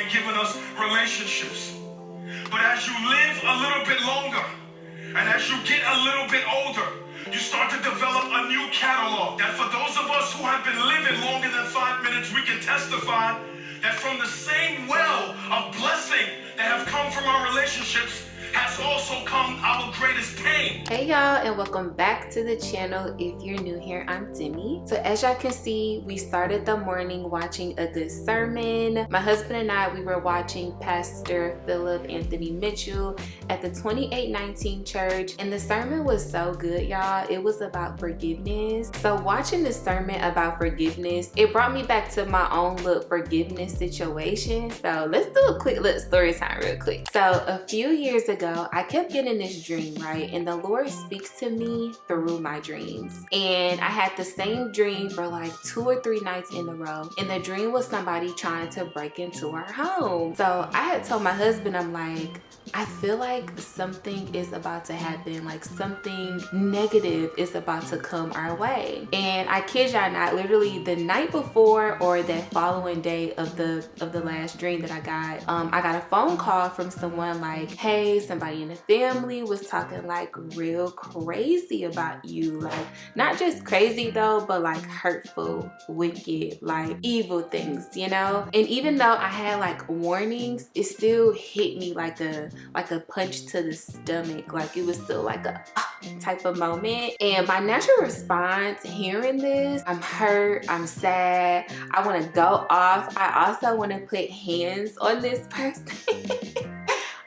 and given us relationships. But as you live a little bit longer, and as you get a little bit older, you start to develop a new catalog that for those of us who have been living longer than 5 minutes, we can testify that from the same well of blessing that have come from our relationships has also come our greatest pain. Hey y'all, and welcome back to the channel. If you're new here, I'm Demi. So as y'all can see, we started the morning watching a good sermon. My husband and I, we were watching Pastor Philip Anthony Mitchell at the 2819 church, and the sermon was so good, y'all. It was about forgiveness. So watching the sermon about forgiveness, it brought me back to my own little forgiveness situation. So let's do a quick little story time real quick. So a few years ago, I kept getting this dream, right? And the Lord speaks to me through my dreams. And I had the same dream for like 2 or 3 nights in a row. And the dream was somebody trying to break into our home. So I had told my husband, I'm like, I feel like something is about to happen, like something negative is about to come our way. And I kid y'all not, literally the night before or that following day of the last dream that I got a phone call from someone like, hey, somebody in the family was talking like real crazy about you. Like not just crazy though, but like hurtful, wicked, like evil things, you know? And even though I had like warnings, it still hit me like a punch to the stomach. Like it was still like a type of moment. And my natural response hearing this, I'm hurt, I'm sad, I want to go off. I also want to put hands on this person.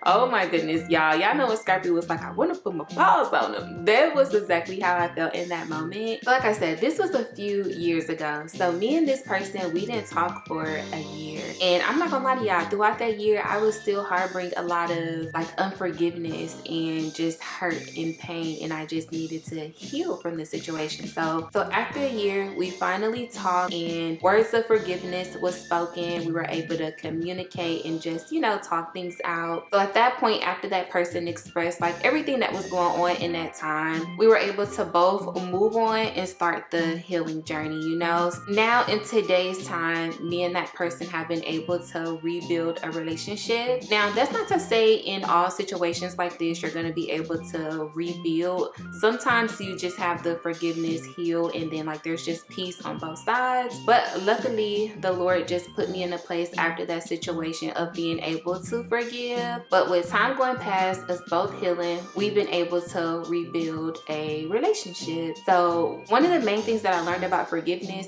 Oh my goodness, y'all know what Scorpio was like, I want to put my paws on them. That was exactly how I felt in that moment. But like I said, this was a few years ago. So me and this person, we didn't talk for a year. And I'm not gonna lie to y'all, throughout that year, I was still harboring a lot of like unforgiveness and just hurt and pain. And I just needed to heal from the situation. So after a year, we finally talked and words of forgiveness was spoken. We were able to communicate and just, you know, talk things out. So at that point, after that person expressed like everything that was going on in that time, we were able to both move on and start the healing journey, you know? Now in today's time, me and that person have been able to rebuild a relationship. Now that's not to say in all situations like this, you're gonna be able to rebuild. Sometimes you just have the forgiveness, heal, and then like there's just peace on both sides. But luckily, the Lord just put me in a place after that situation of being able to forgive. But with time going past, us both healing, we've been able to rebuild a relationship. So one of the main things that I learned about forgiveness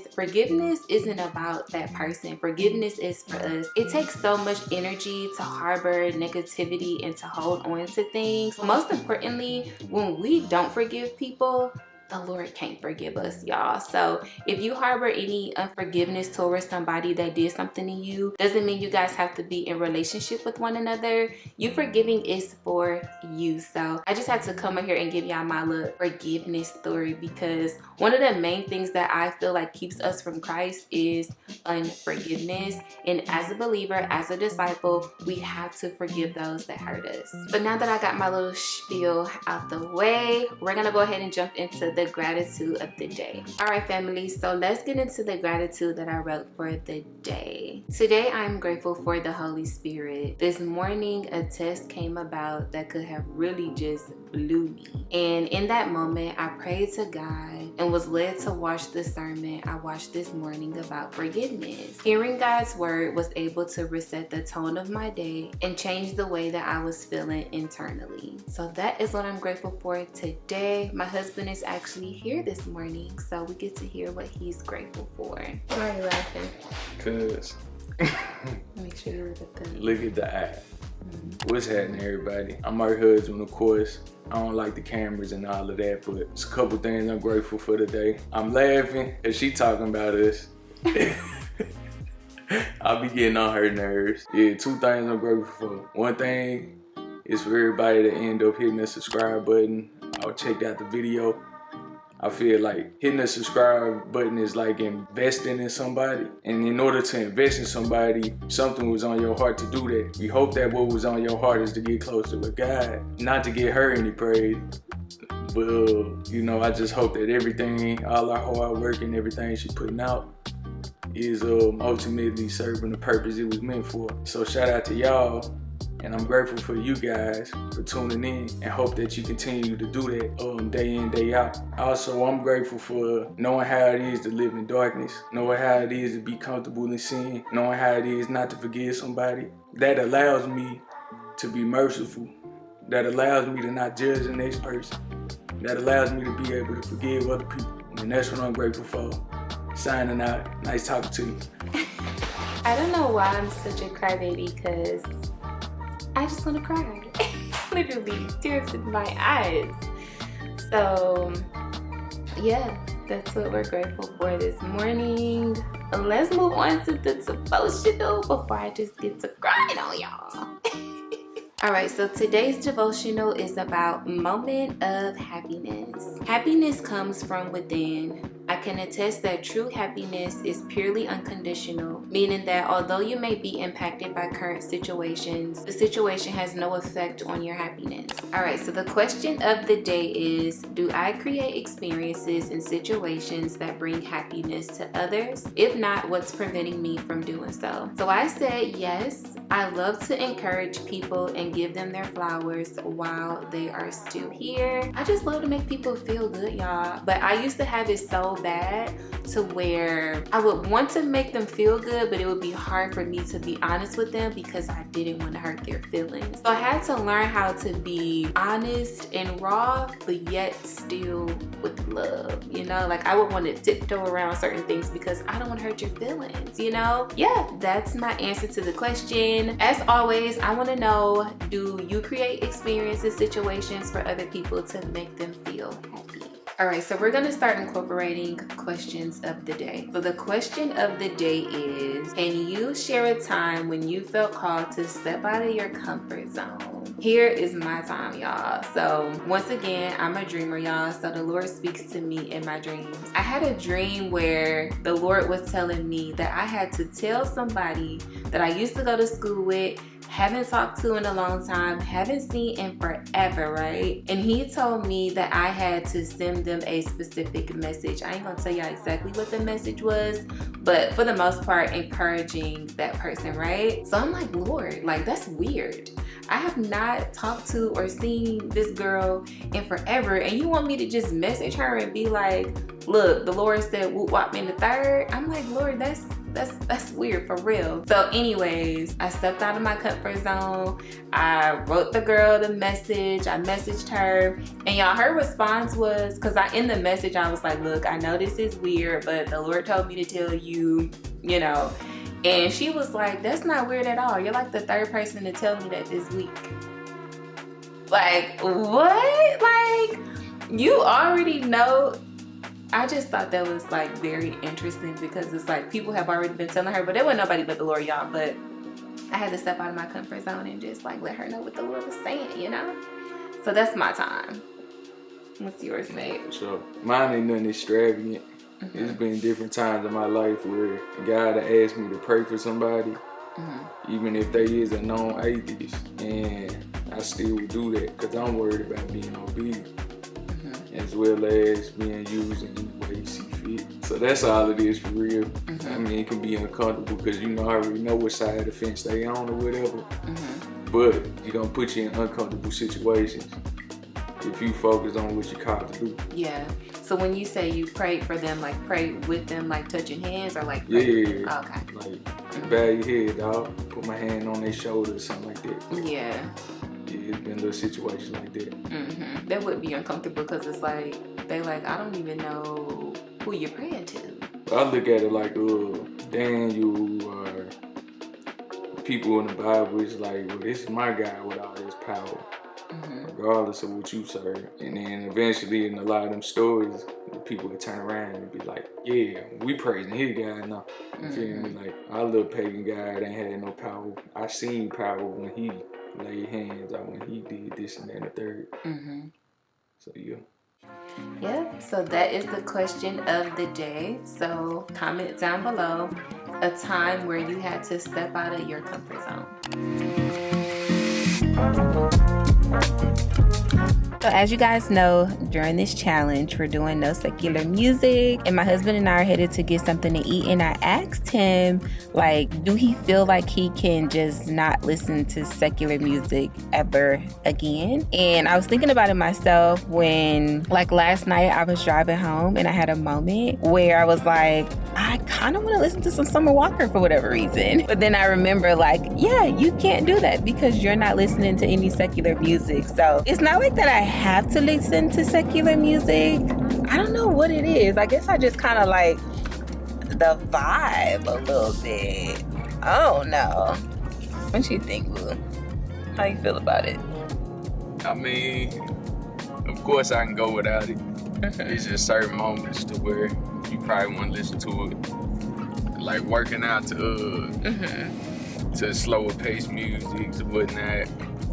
isn't about that person. Forgiveness is for us. It takes so much energy to harbor negativity and to hold on to things. Most importantly, when we don't forgive people, the Lord can't forgive us, y'all. So if you harbor any unforgiveness towards somebody that did something to you, doesn't mean you guys have to be in relationship with one another. You forgiving is for you. So I just had to come in here and give y'all my little forgiveness story, because one of the main things that I feel like keeps us from Christ is unforgiveness. And as a believer, as a disciple, we have to forgive those that hurt us. But now that I got my little spiel out the way, we're gonna go ahead and jump into the gratitude of the day. All right, family, so let's get into the gratitude that I wrote for the day. Today, I'm grateful for the Holy Spirit. This morning, a test came about that could have really just blew me. And in that moment, I prayed to God and was led to watch the sermon I watched this morning about forgiveness. Hearing God's word was able to reset the tone of my day and change the way that I was feeling internally. So that is what I'm grateful for today. My husband is actually here this morning, so we get to hear what he's grateful for. Why are you laughing? Cause Make sure you look at the eye. What's happening, everybody? I'm her husband, of course. I don't like the cameras and all of that, but it's a couple things I'm grateful for today. I'm laughing as she talking about us. I'll be getting on her nerves. Yeah, 2 things I'm grateful for. One thing is for everybody to end up hitting the subscribe button. I'll check out the video. I feel like hitting the subscribe button is like investing in somebody. And in order to invest in somebody, something was on your heart to do that. We hope that what was on your heart is to get closer with God. Not to get her any praise, but you know, I just hope that everything, all our hard work and everything she's putting out, is ultimately serving the purpose it was meant for. So shout out to y'all. And I'm grateful for you guys for tuning in and hope that you continue to do that day in, day out. Also, I'm grateful for knowing how it is to live in darkness, knowing how it is to be comfortable in sin, knowing how it is not to forgive somebody. That allows me to be merciful. That allows me to not judge the next person. That allows me to be able to forgive other people. And that's what I'm grateful for. Signing out. Nice talking to you. I don't know why I'm such a crybaby, because I just want to cry. Literally, tears in my eyes. So, yeah, that's what we're grateful for this morning. Let's move on to the devotional before I just get to crying on y'all. All right, so today's devotional is about moment of happiness. Happiness comes from within. I can attest that true happiness is purely unconditional, meaning that although you may be impacted by current situations, the situation has no effect on your happiness. All right, so the question of the day is, do I create experiences and situations that bring happiness to others? If not, what's preventing me from doing so? So I said yes. I love to encourage people and give them their flowers while they are still here. I just love to make people feel good, y'all. But I used to have it so bad to where I would want to make them feel good, but it would be hard for me to be honest with them because I didn't want to hurt their feelings. So I had to learn how to be honest and raw, but yet still with love, you know? Like I would want to tiptoe around certain things because I don't want to hurt your feelings, you know? Yeah, that's my answer to the question. As always, I want to know, do you create experiences, situations for other people to make them feel happy? All right, so we're gonna start incorporating questions of the day. So the question of the day is, can you share a time when you felt called to step out of your comfort zone? Here is my time, y'all. So once again, I'm a dreamer, y'all. So the Lord speaks to me in my dreams. I had a dream where the Lord was telling me that I had to tell somebody that I used to go to school with, haven't talked to in a long time, haven't seen in forever, right? And he told me that I had to send them a specific message. I ain't gonna tell y'all exactly what the message was, but for the most part, encouraging that person, right? So I'm like, Lord, like that's weird. I have not talked to or seen this girl in forever, and you want me to just message her and be like, look, the Lord said whoop wop in the third? I'm like, Lord, that's weird for real. So anyways, I stepped out of my comfort zone. I wrote the girl the message. I messaged her, and y'all, her response was, because in the message I was like, look, I know this is weird, but the Lord told me to tell you, you know. And she was like, that's not weird at all. You're like the third person to tell me that this week. Like, what? Like, you already know. I just thought that was like very interesting because it's like people have already been telling her, but there wasn't nobody but the Lord, y'all. But I had to step out of my comfort zone and just like let her know what the Lord was saying, you know? So that's my time. What's yours, babe? So mine ain't nothing extravagant. It's been different times in my life where God asked me to pray for somebody, even if they is a known atheist, and I still do that because I'm worried about being obedient. As well as being used in any way you see fit. So that's all it is for real. I mean, it can be uncomfortable because I already know what side of the fence they on or whatever. But you're gonna put you in uncomfortable situations if you focus on what you're called to do. Yeah. So when you say you prayed for them, like pray with them, like touching hands or like pray Oh, okay. Like bow your head, dog. Put my hand on their shoulder or something like that. Yeah. Yeah, it's been little situations like that. That would be uncomfortable because it's like, they like, I don't even know who you're praying to. I look at it like Daniel or people in the Bible is like, well, this is my guy with all this power. Regardless of what you serve. And then eventually in a lot of them stories, people would turn around and be like, yeah, we praising his guy now. You feel me? Like, our little pagan guy ain't had no power. I seen power when he laid hands out, when he did this and that and the third. So yeah, so that is the question of the day. So comment down below a time where you had to step out of your comfort zone. So as you guys know, during this challenge, we're doing no secular music, and my husband and I are headed to get something to eat, and I asked him, like, do he feel like he can just not listen to secular music ever again? And I was thinking about it myself when, like, last night I was driving home and I had a moment where I was like, I kind of want to listen to some Summer Walker for whatever reason. But then I remember, like, yeah, you can't do that because you're not listening to any secular music. So it's not like that I have to listen to secular music. I don't know what it is. I guess I just kind of like the vibe a little bit. I don't know. What you think, Boo? How you feel about it? I mean, of course I can go without it. It's just certain moments to where you probably want to listen to it, like working out to slower paced music and whatnot.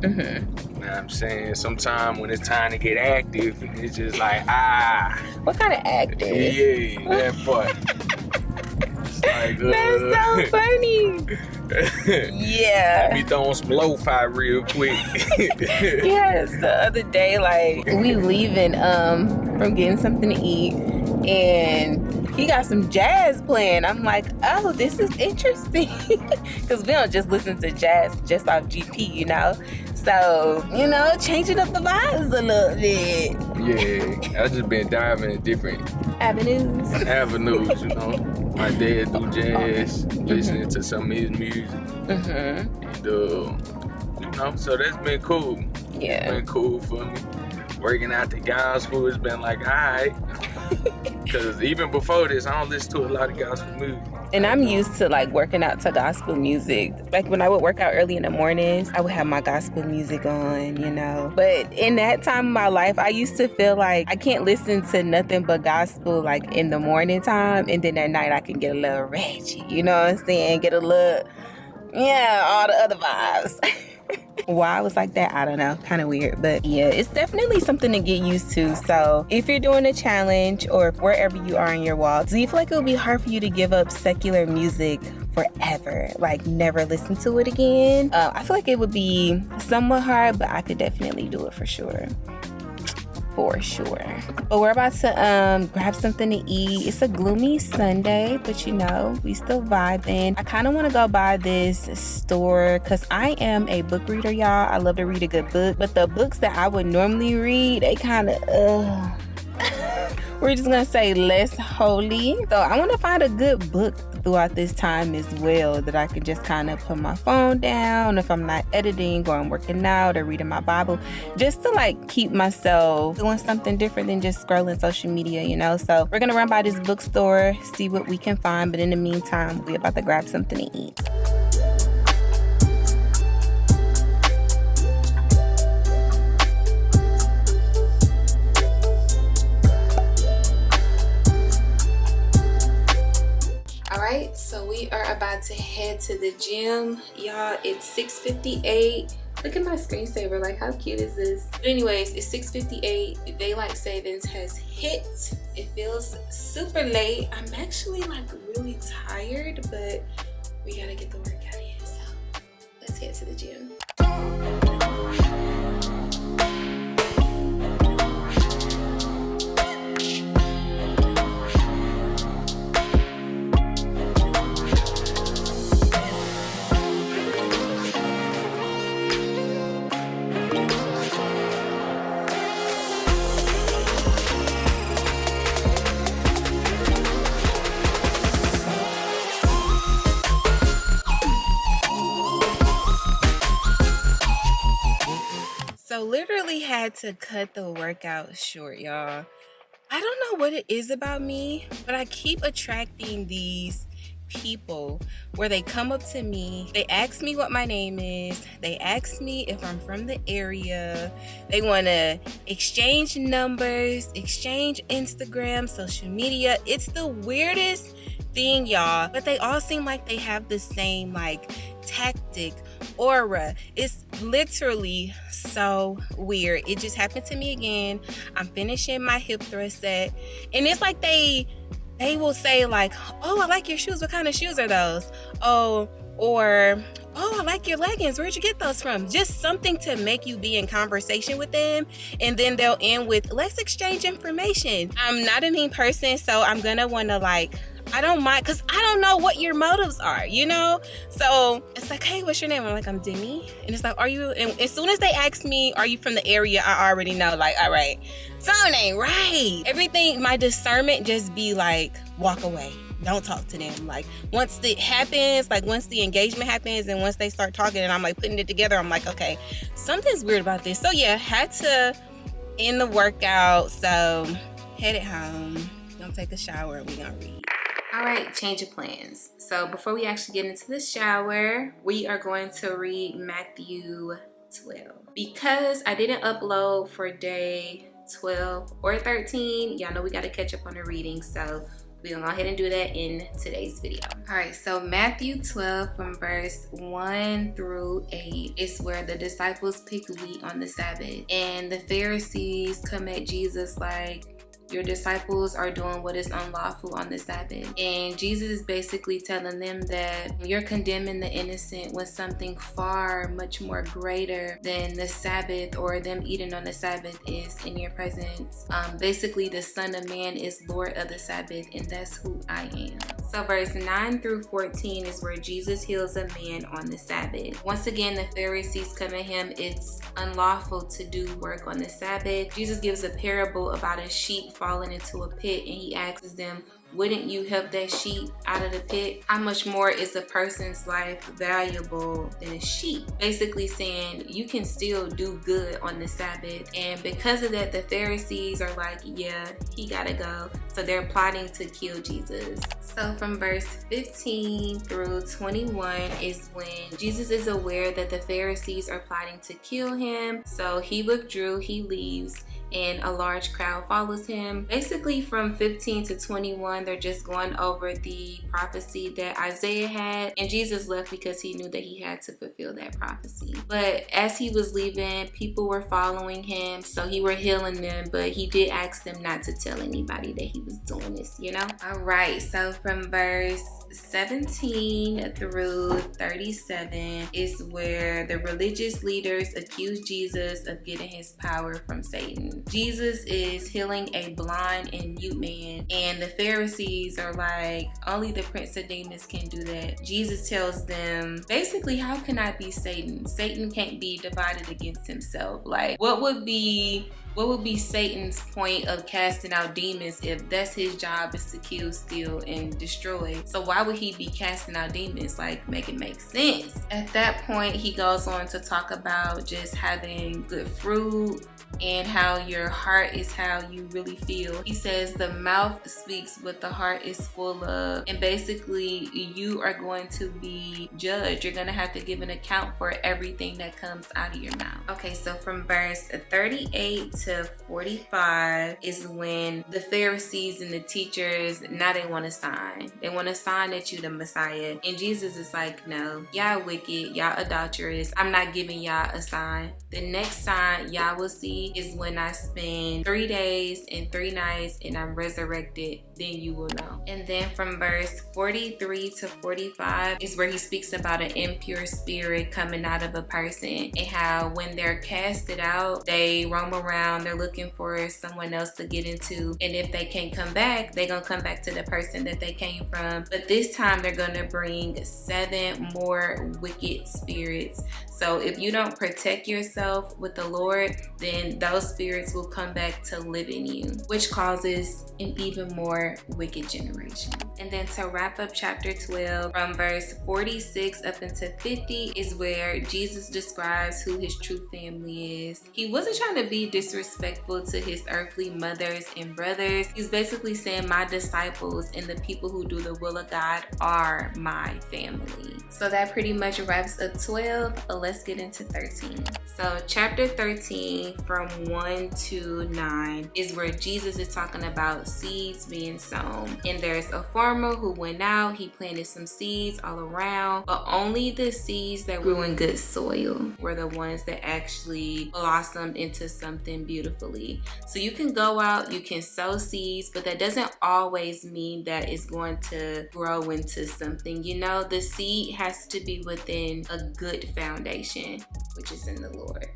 You know what I'm saying? Sometimes when it's time to get active, it's just like, What kind of active? yeah, that part. It's like, That's so funny. Yeah. Let me throw on some lo-fi real quick. Yes, the other day, like, we leaving from getting something to eat, and he got some jazz playing. I'm like, oh, this is interesting. Because we don't just listen to jazz just off GP, you know? So, you know, changing up the vibes a little bit. Yeah, I just been diving in different Avenues, you know. My dad do jazz, listening to some of his music. And, you know, so that's been cool. Yeah. It's been cool for me. Working out the gospel has been like, all right. Because even before this, I don't listen to a lot of gospel music. And I'm used to like working out to gospel music. Like when I would work out early in the mornings, I would have my gospel music on, you know. But in that time of my life, I used to feel like I can't listen to nothing but gospel like in the morning time. And then at night I can get a little ratchet, you know what I'm saying? Get a little, all the other vibes. Why I was like that, I don't know, kind of weird, but yeah, it's definitely something to get used to. So if you're doing a challenge or wherever you are in your walk, do you feel like it would be hard for you to give up secular music forever, like never listen to it again? I feel like it would be somewhat hard, but I could definitely do it for sure. But we're about to grab something to eat. It's a gloomy Sunday, but you know, we still vibing. I kind of want to go by this store because I am a book reader, y'all. I love to read a good book, but the books that I would normally read, they kind of we're just gonna say less holy. So I want to find a good book throughout this time as well that I can just kind of put my phone down if I'm not editing or I'm working out or reading my Bible, just to like keep myself doing something different than just scrolling social media, you know. So we're gonna run by this bookstore, see what we can find, but in the meantime, we're about to grab something to eat. So we are about to head to the gym, y'all. It's 6:58. Look at my screensaver, like how cute is this? But anyways, it's 6:58. Daylight savings has hit. It feels super late. I'm actually like really tired, but we gotta get the workout in. So let's get to the gym. So literally had to cut the workout short, y'all. I don't know what it is about me, but I keep attracting these people where they come up to me, they ask me what my name is, they ask me if I'm from the area, they want to exchange numbers, exchange Instagram, social media. It's the weirdest thing, y'all, but they all seem like they have the same like tactic, aura. It's literally so weird. It just happened to me again. I'm finishing my hip thrust set, and it's like they will say like, oh, I like your shoes. What kind of shoes are those? Oh, or, oh, I like your leggings, where'd you get those from? Just something to make you be in conversation with them. And then they'll end with, let's exchange information. I'm not a mean person, so I'm gonna wanna I don't mind, because I don't know what your motives are, So it's like, hey, what's your name? I'm like, I'm Demi. And it's like, are you? And as soon as they ask me, are you from the area? I already know, all right, something ain't right. Everything, my discernment just be like, walk away. Don't talk to them. Once it happens, once the engagement happens and once they start talking and I'm putting it together, I'm like, okay, something's weird about this. So yeah, had to end the workout. So headed home. Gonna take a shower and we gonna read. All right, change of plans. So before we actually get into the shower, we are going to read Matthew 12. Because I didn't upload for day 12 or 13, y'all know we got to catch up on the reading. So we're gonna go ahead and do that in today's video. All right, so Matthew 12 from verse 1 through 8 is where the disciples pick wheat on the Sabbath. And the Pharisees come at Jesus like, your disciples are doing what is unlawful on the Sabbath. And Jesus is basically telling them that you're condemning the innocent when something far much more greater than the Sabbath or them eating on the Sabbath is in your presence. Basically, the Son of Man is Lord of the Sabbath, and that's who I am. So verse 9 through 14 is where Jesus heals a man on the Sabbath. Once again, the Pharisees come at him. It's unlawful to do work on the Sabbath. Jesus gives a parable about a sheep falling into a pit, and he asks them, wouldn't you help that sheep out of the pit? How much more is a person's life valuable than a sheep? Basically saying you can still do good on the Sabbath. And because of that, the Pharisees are like, yeah, he gotta go. So they're plotting to kill Jesus. So from verse 15 through 21 is when Jesus is aware that the Pharisees are plotting to kill him. So he withdrew, he leaves, and a large crowd follows him. Basically from 15 to 21, they're just going over the prophecy that Isaiah had, and Jesus left because he knew that he had to fulfill that prophecy. But as he was leaving, people were following him, so he were healing them, but he did ask them not to tell anybody that he was doing this, All right, so from verse 17 through 37 is where the religious leaders accuse Jesus of getting his power from Satan. Jesus is healing a blind and mute man, and the Pharisees are like, only the prince of demons can do that. Jesus tells them, basically, how can I be Satan? Satan can't be divided against himself. What would be Satan's point of casting out demons if that's his job, is to kill, steal, and destroy? So why would he be casting out demons? Make it make sense. At that point, he goes on to talk about just having good fruit and how your heart is how you really feel. He says the mouth speaks what the heart is full of, and basically you are going to be judged. You're going to have to give an account for everything that comes out of your mouth. Okay, so from verse 38 to 45 is when the Pharisees and the teachers, now they want to sign. They want to sign that you the Messiah. And Jesus is like, no, y'all wicked, y'all adulterous. I'm not giving y'all a sign. The next sign y'all will see is when I spend 3 days and 3 nights and I'm resurrected, then you will know. And then from verse 43 to 45 is where he speaks about an impure spirit coming out of a person, and how when they're casted out, they roam around, they're looking for someone else to get into, and if they can't come back, they're gonna come back to the person that they came from. But this time they're gonna bring 7 more wicked spirits. So if you don't protect yourself with the Lord, then those spirits will come back to live in you, which causes an even more wicked generation. And then to wrap up chapter 12, from verse 46 up into 50 is where Jesus describes who his true family is. He wasn't trying to be disrespectful to his earthly mothers and brothers. He's basically saying my disciples and the people who do the will of God are my family. So that pretty much wraps up 12. Let's get into 13. So chapter 13 from 1 to 9 is where Jesus is talking about seeds being been sown. And there's a farmer who went out, he planted some seeds all around, but only the seeds that grew in good soil were the ones that actually blossomed into something beautifully. So you can go out, you can sow seeds, but that doesn't always mean that it's going to grow into something. You know, the seed has to be within a good foundation, which is in the Lord.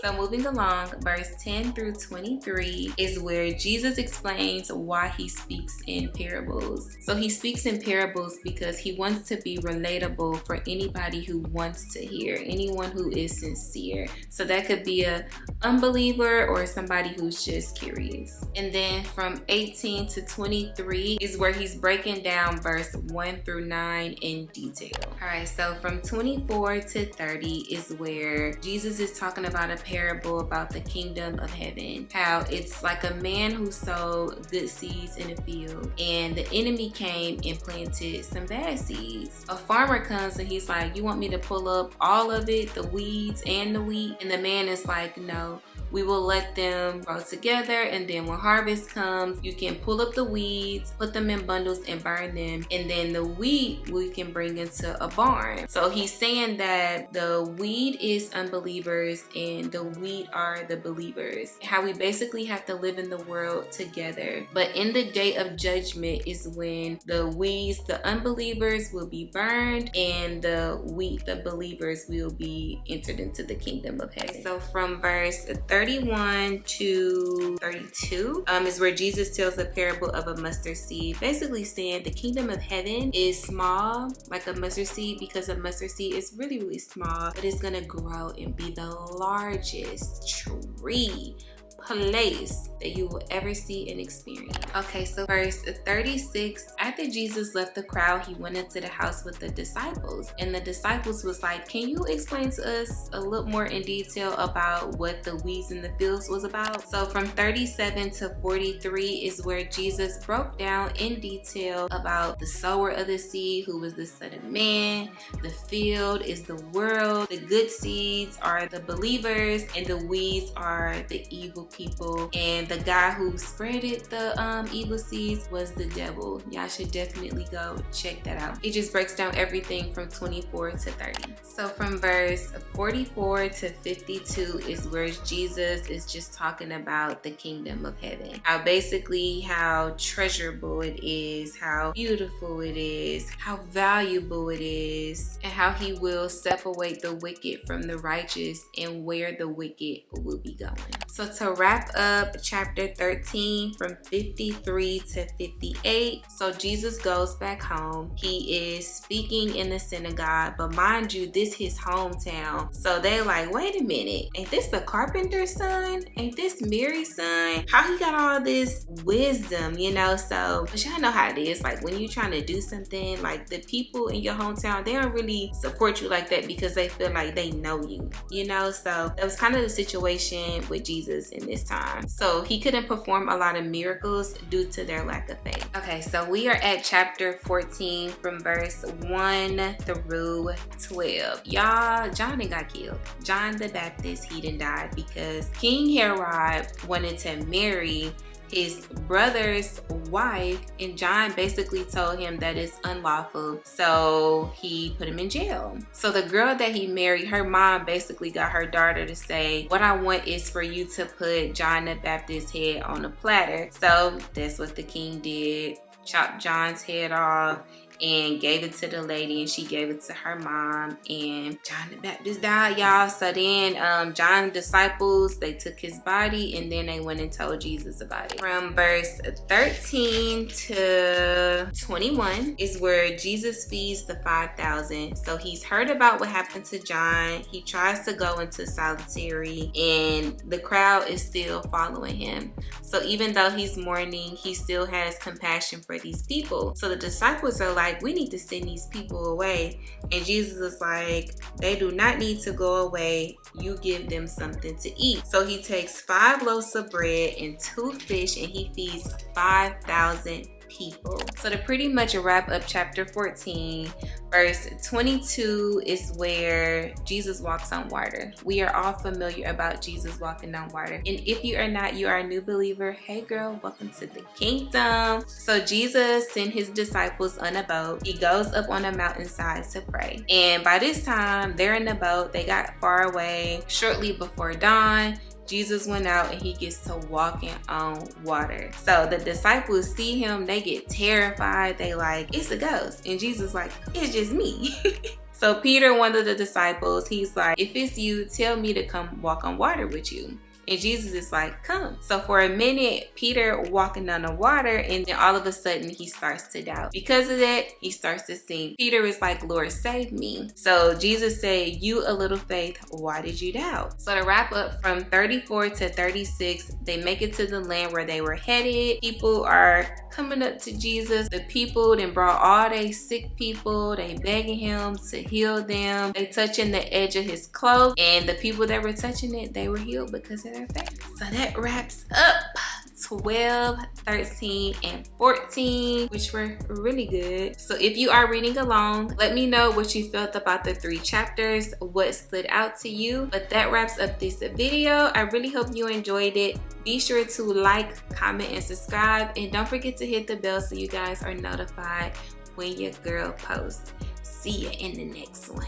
So moving along, verse 10 through 23 is where Jesus explains why he speaks in parables. So he speaks in parables because he wants to be relatable for anybody who wants to hear, anyone who is sincere. So that could be an unbeliever or somebody who's just curious. And then from 18 to 23 is where he's breaking down verse 1 through 9 in detail. All right, so from 24 to 30 is where Jesus is talking about a parable about the kingdom of heaven, how it's like a man who sowed good seeds in a field, and the enemy came and planted some bad seeds. A farmer comes and he's like, you want me to pull up all of it, the weeds and the wheat? And the man is like, no, we will let them grow together, and then when harvest comes, you can pull up the weeds, put them in bundles and burn them, and then the wheat we can bring into a barn. So he's saying that the weed is unbelievers and the wheat are the believers. How we basically have to live in the world together. But in the day of judgment is when the weeds, the unbelievers, will be burned, and the wheat, the believers, will be entered into the kingdom of heaven. So from verse 31 to 32 is where Jesus tells the parable of a mustard seed, basically saying the kingdom of heaven is small, like a mustard seed, because a mustard seed is really, really small, but it's gonna grow and be the largest tree place that you will ever see and experience. Okay, so verse 36, after Jesus left the crowd, he went into the house with the disciples, and the disciples was like, can you explain to us a little more in detail about what the weeds in the fields was about? So from 37 to 43 is where Jesus broke down in detail about the sower of the seed, who was the Son of Man. The field is the world. The good seeds are the believers, and the weeds are the evil people, and the guy who spreaded the evil seeds was the devil. Y'all should definitely go check that out. It just breaks down everything from 24 to 30. So from verse 44 to 52 is where Jesus is just talking about the kingdom of heaven. How basically how treasurable it is, how beautiful it is, how valuable it is, and how he will separate the wicked from the righteous and where the wicked will be going. So to wrap up chapter 13 from 53 to 58, so Jesus goes back home. He is speaking in the synagogue, but mind you, this his hometown. So they like, wait a minute, ain't this the carpenter's son? Ain't this Mary's son? How he got all this wisdom, you know? So, but y'all know how it is. Like when you're trying to do something, like the people in your hometown, they don't really support you like that because they feel like they know you, you know? So that was kind of the situation with Jesus in this time. So he couldn't perform a lot of miracles due to their lack of faith. Okay, so we are at chapter 14 from verse 1 through 12. Y'all, John done got killed. John the Baptist, he done died because King Herod wanted to marry his brother's wife, and John basically told him that it's unlawful, so he put him in jail. So the girl that he married, her mom basically got her daughter to say, what I want is for you to put John the Baptist's head on a platter. So that's what the king did, chopped John's head off and gave it to the lady, and she gave it to her mom, and John the Baptist died, y'all. So then John's disciples, they took his body and then they went and told Jesus about it. From verse 13 to 21 is where Jesus feeds the 5,000. So he's heard about what happened to John. He tries to go into solitary, and the crowd is still following him. So even though he's mourning, he still has compassion for these people. So the disciples are like, we need to send these people away. And Jesus is like, they do not need to go away. You give them something to eat. So he takes 5 loaves of bread and 2 fish, and he feeds 5,000 people. So to pretty much wrap up chapter 14, verse 22 is where Jesus walks on water. We are all familiar about Jesus walking on water. And if you are not, you are a new believer. Hey girl, welcome to the kingdom. So Jesus sent his disciples on a boat. He goes up on a mountainside to pray. And by this time, they're in the boat. They got far away. Shortly before dawn, Jesus went out and he gets to walking on water. So the disciples see him, they get terrified. They like, it's a ghost. And Jesus like, it's just me. So Peter, one of the disciples, he's like, if it's you, tell me to come walk on water with you. And Jesus is like, come. So for a minute, Peter walking on the water, and then all of a sudden he starts to doubt. Because of that, he starts to sink. Peter is like, Lord, save me. So Jesus said, you a little faith, why did you doubt? So to wrap up, from 34 to 36, they make it to the land where they were headed. People are coming up to Jesus. The people then brought all they sick people. They begging him to heal them. They touching the edge of his cloak, and the people that were touching it, they were healed because of their faith. So that wraps up 12, 13, and 14, which were really good. So if you are reading along, let me know what you felt about the 3 chapters, what stood out to you. But that wraps up this video. I really hope you enjoyed it. Be sure to like, comment, and subscribe. And don't forget to hit the bell so you guys are notified when your girl posts. See you in the next one.